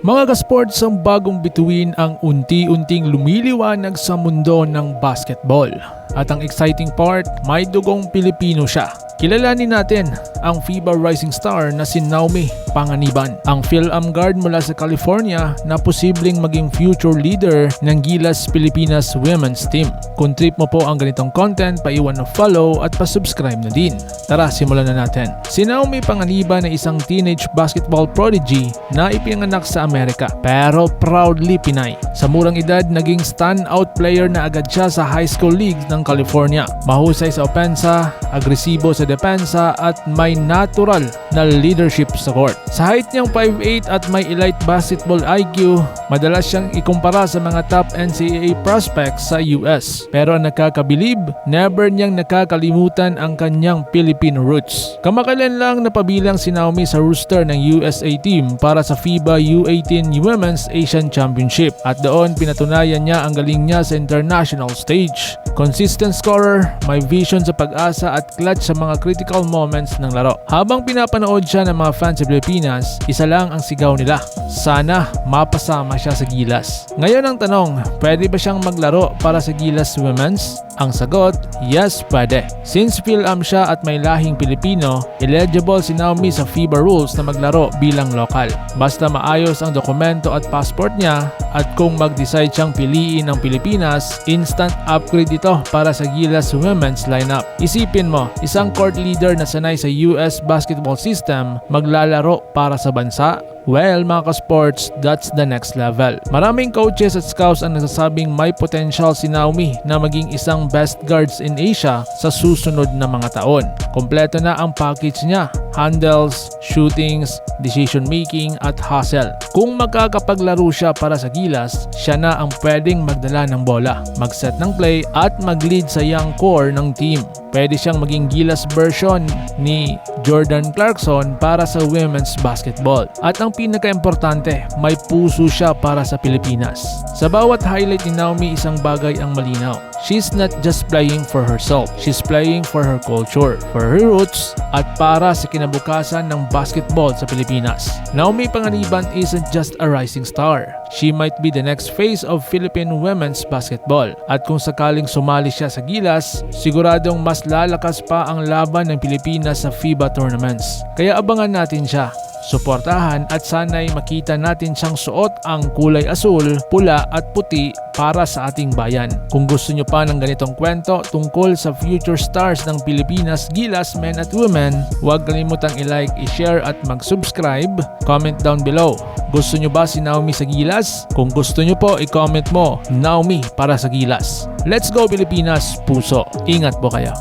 Mga ka-sports, ang bagong bituin ang unti-unting lumiliwanag sa mundo ng basketball. At ang exciting part, may dugong Pilipino siya. Kilalanin natin ang FIBA Rising Star na si Naomi Panganiban, ang Phil-Am guard mula sa California na posibleng maging future leader ng Gilas Pilipinas Women's Team. Kung trip mo po ang ganitong content, paiwan na follow at pa-subscribe na din. Tara, simulan na natin. Si Naomi Panganiban ay isang teenage basketball prodigy na ipinanganak sa Amerika pero proudly Pinay. Sa murang edad, naging standout player na agad siya sa high school league ng California. Mahusay sa opensa, agresibo sa depensa at may natural na leadership sa court. Sa height niyang 5'8" at may elite basketball IQ, madalas siyang ikumpara sa mga top NCAA prospects sa US. Pero ang nakakabilib, never niyang nakakalimutan ang kanyang Filipino roots. Kamakailan lang napabilang si Naomi sa roster ng USA team para sa FIBA U18 Women's Asian Championship at doon pinatunayan niya ang galing niya sa international stage. Consistent scorer, may vision sa pag-asa at clutch sa mga critical moments ng laro. Habang pinapanood siya ng mga fans sa Pilipinas, isa lang ang sigaw nila: sana mapasama siya sa Gilas. Ngayon ang tanong, pwede ba siyang maglaro para sa Gilas Women's? Ang sagot, yes, pwede. Since Phil-Am siya at may lahing Pilipino, eligible si Naomi sa FIBA rules na maglaro bilang lokal. Basta maayos ang dokumento at passport niya, at kung mag-decide siyang piliin ang Pilipinas, instant upgrade ito para sa Gilas Women's lineup. Isipin mo, isang court leader na sanay sa US basketball system, maglalaro para sa bansa? Well, mga ka-sports, that's the next level. Maraming coaches at scouts ang nagsasabing may potential si Naomi na maging isang best guards in Asia sa susunod na mga taon. Kompleto na ang package niya: handles, shootings, decision making at hustle. Kung magkakapaglaro siya para sa Gilas, siya na ang pwedeng magdala ng bola, mag-set ng play at mag-lead sa young core ng team. Pwede siyang maging Gilas version ni Jordan Clarkson para sa women's basketball. At ang pinaka-importante, may puso siya para sa Pilipinas. Sa bawat highlight ni Naomi, isang bagay ang malinaw: she's not just playing for herself, she's playing for her culture, for her roots, at para sa kinabukasan ng basketball sa Pilipinas. Naomi Panganiban isn't just a rising star. She might be the next face of Philippine women's basketball. At kung sakaling sumali siya sa Gilas, siguradong mas lalakas pa ang laban ng Pilipinas sa FIBA tournaments. Kaya abangan natin siya, suportahan at sana'y makita natin siyang suot ang kulay asul, pula at puti para sa ating bayan. Kung gusto nyo pa ng ganitong kwento tungkol sa future stars ng Pilipinas Gilas men at women, huwag kalimutang i-like, i-share at mag-subscribe. Comment down below. Gusto nyo ba si Naomi sa Gilas? Kung gusto nyo po, i-comment mo Naomi para sa Gilas. Let's go Pilipinas, puso. Ingat po kayo.